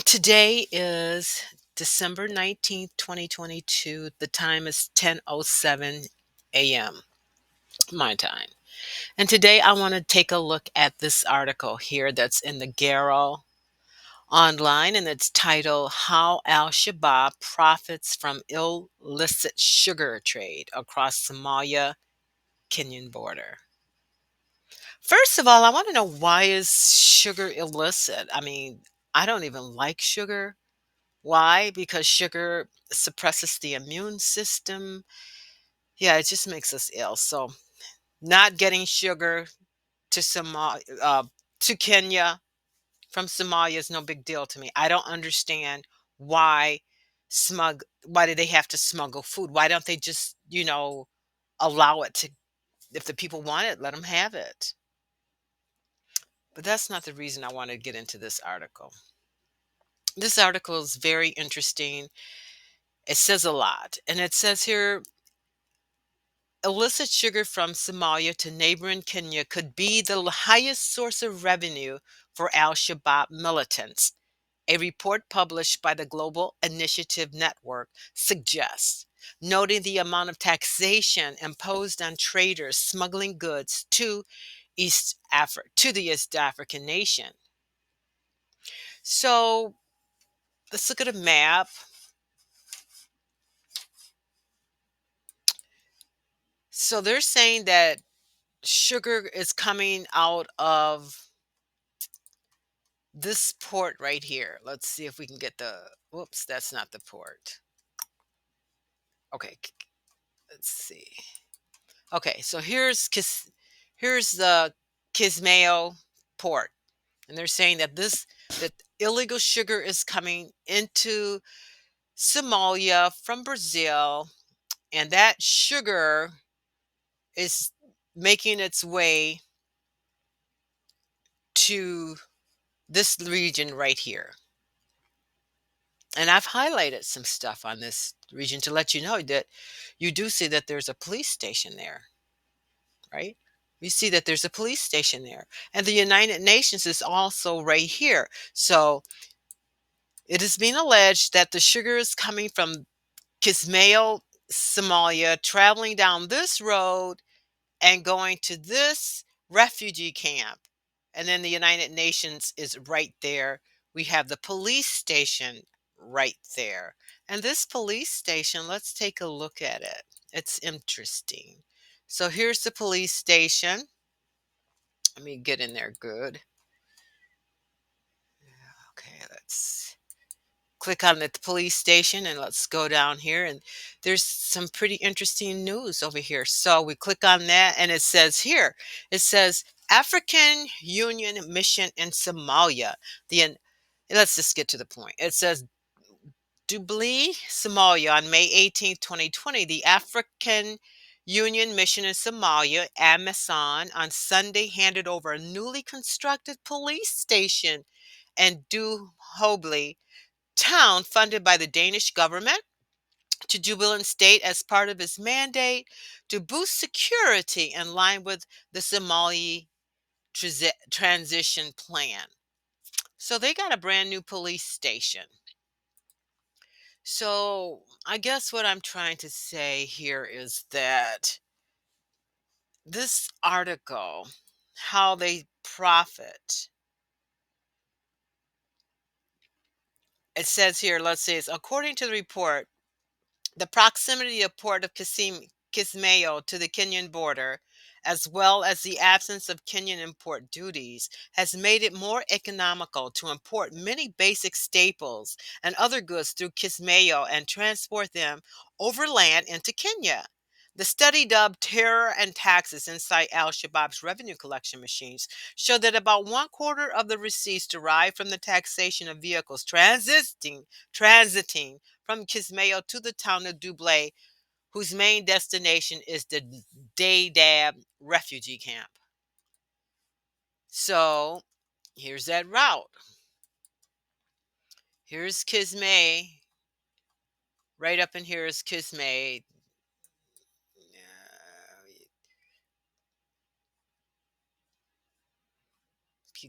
Today is December 19th, 2022. The time is 10:07 a.m. my time. And today I want to take a look at this article here that's in the Garo online, and it's titled How Al-Shabaab Profits from Illicit Sugar Trade Across Somalia Kenyan Border. First of all, I want to know, why is sugar illicit? I mean, I don't even like sugar. Why? Because sugar suppresses the immune system. Yeah, it just makes us ill. So, not getting sugar to to Kenya from Somalia is no big deal to me. I don't understand why why do they have to smuggle food? Why don't they just, allow it to, if the people want it, let them have it. But that's not the reason I want to get into this article. This article is very interesting. It says a lot. And it says here, illicit sugar from Somalia to neighboring Kenya could be the highest source of revenue for al-Shabaab militants, a report published by the Global Initiative Network suggests, noting the amount of taxation imposed on traders smuggling goods to the East African nation. So let's look at a map. So they're saying that sugar is coming out of this port right here. Let's see if we can get whoops, that's not the port. Okay, let's see. Okay, so here's the Kismayo port, and they're saying that that illegal sugar is coming into Somalia from Brazil, and that sugar is making its way to this region right here. And I've highlighted some stuff on this region to let you know that you do see that there's a police station there, right? You see that there's a police station there. And the United Nations is also right here. So it is being alleged that the sugar is coming from Kismayo, Somalia, traveling down this road and going to this refugee camp. And then the United Nations is right there. We have the police station right there. And this police station, let's take a look at it. It's interesting. So here's the police station. Let me get in there good. Okay, let's click on the police station and let's go down here, and there's some pretty interesting news over here. So we click on that, and it says here, it says African Union mission in Somalia. Let's just get to the point. It says Dublin, Somalia on May 18th, 2020. The African Union mission in Somalia, AMISON, on Sunday handed over a newly constructed police station in Duhobli town funded by the Danish government to Jubilant State as part of its mandate to boost security in line with the Somali transition plan. So they got a brand new police station. So I guess what I'm trying to say here is that this article, how they profit, it says here, let's see, it's according to the report, the proximity of Port of Kismayo to the Kenyan border, as well as the absence of Kenyan import duties, has made it more economical to import many basic staples and other goods through Kismayo and transport them overland into Kenya. The study, dubbed Terror and Taxes Inside al-Shabaab's revenue collection machines, showed that about one quarter of the receipts derived from the taxation of vehicles transiting from Kismayo to the town of Dublin, whose main destination is the Dadaab refugee camp. So here's that route. Here's Kismayo. Right up in here is Kismayo.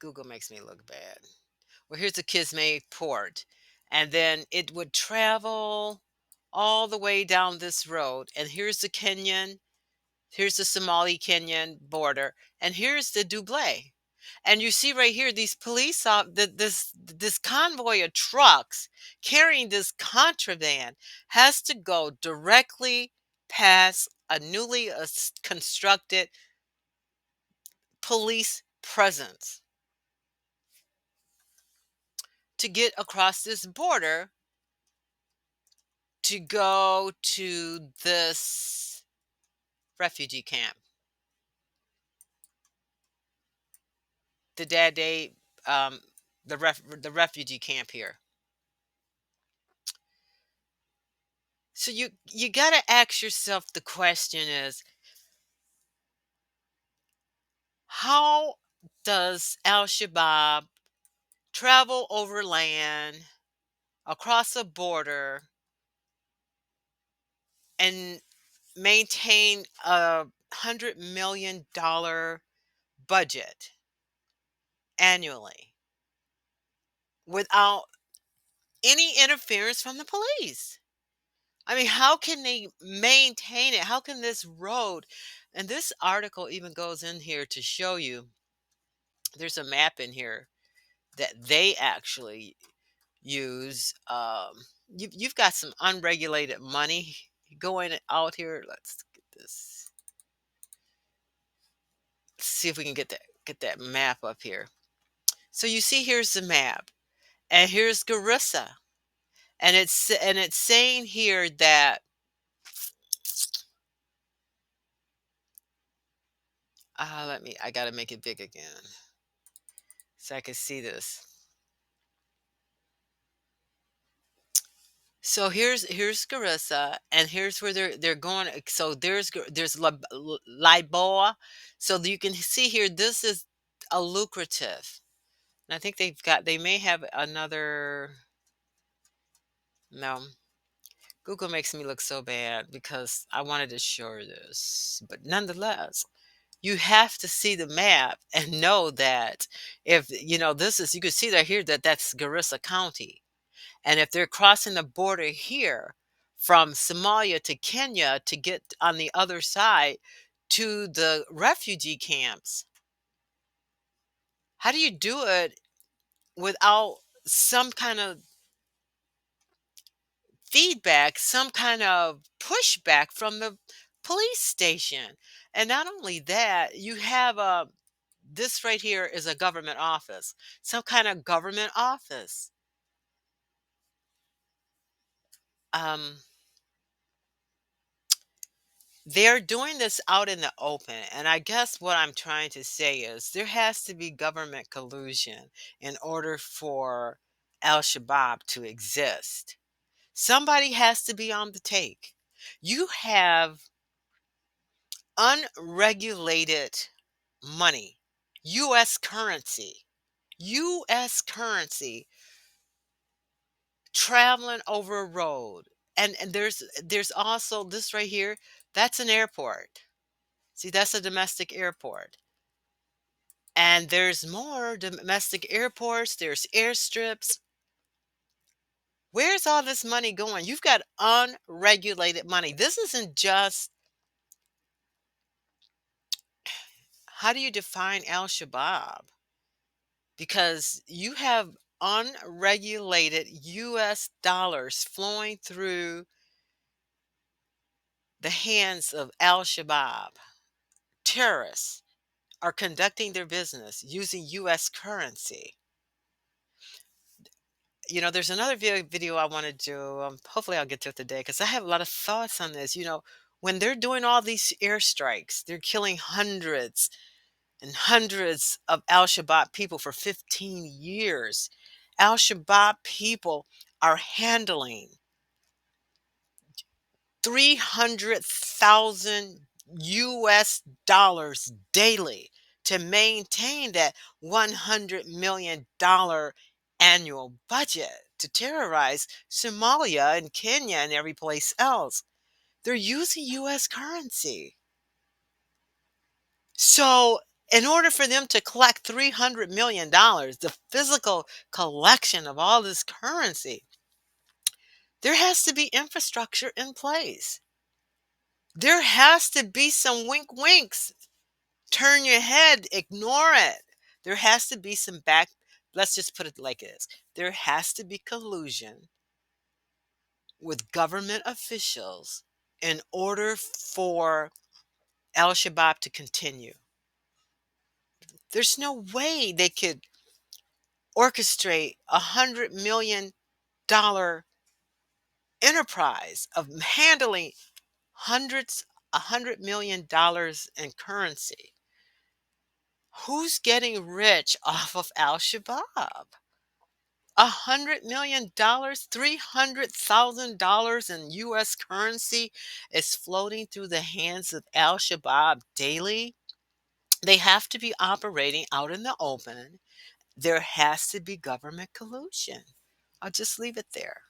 Google makes me look bad. Well, here's the Kismay port. And then it would travel all the way down this road. And here's the Kenyan, here's the Somali Kenyan border, and here's the Dublé. And you see right here, these this convoy of trucks carrying this contraband has to go directly past a newly constructed police presence to get across this border to go to this refugee camp, the Dadaab, um, the refugee camp here. So you got to ask yourself, the question is, how does Al-Shabaab travel overland across a border and maintain $100 million budget annually without any interference from the police? I mean, how can they maintain it? How can this road, and this article even goes in here to show you, there's a map in here that they actually use. You've got some unregulated money going out here. Let's get this. See if we can get that map up here. So you see, here's the map, and here's Garissa, and it's saying here that I gotta make it big again so I can see this. So here's Garissa, and here's where they're going. So there's Liboa. So you can see here, this is a lucrative. And I think they may have another. No, Google makes me look so bad because I wanted to show this, but nonetheless, you have to see the map and know that if this is, you can see that here, that's Garissa County. And if they're crossing the border here from Somalia to Kenya to get on the other side to the refugee camps, how do you do it without some kind of feedback, some kind of pushback from the police station? And not only that, you have this right here is a government office, some kind of government office. Um, They're doing this out in the open. And I guess what I'm trying to say is there has to be government collusion in order for Al-Shabaab to exist. Somebody has to be on the take. You have unregulated money, U.S. currency, U.S. currency traveling over a road. And there's also this right here, that's an airport. See, that's a domestic airport. And there's more domestic airports, there's airstrips. Where's all this money going? You've got unregulated money. This isn't just, how do you define Al-Shabaab? Because you have unregulated US dollars flowing through the hands of Al-Shabaab. Terrorists are conducting their business using US currency. There's another video I want to do. Hopefully, I'll get to it today because I have a lot of thoughts on this. When they're doing all these airstrikes, they're killing hundreds and hundreds of Al Shabaab people for 15 years. Al Shabaab people are handling 300,000 US dollars daily to maintain that $100 million annual budget to terrorize Somalia and Kenya and every place else. They're using US currency. So In order for them to collect $300 million, the physical collection of all this currency, there has to be infrastructure in place. There has to be some wink winks. Turn your head, ignore it. There has to be some back. Let's just put it like this. There has to be collusion with government officials in order for Al-Shabaab to continue. There's no way they could orchestrate $100 million enterprise of handling $100 million in currency. Who's getting rich off of Al-Shabaab? $100 million, $300,000 in U.S. currency is floating through the hands of Al-Shabaab daily. They have to be operating out in the open. There has to be government collusion. I'll just leave it there.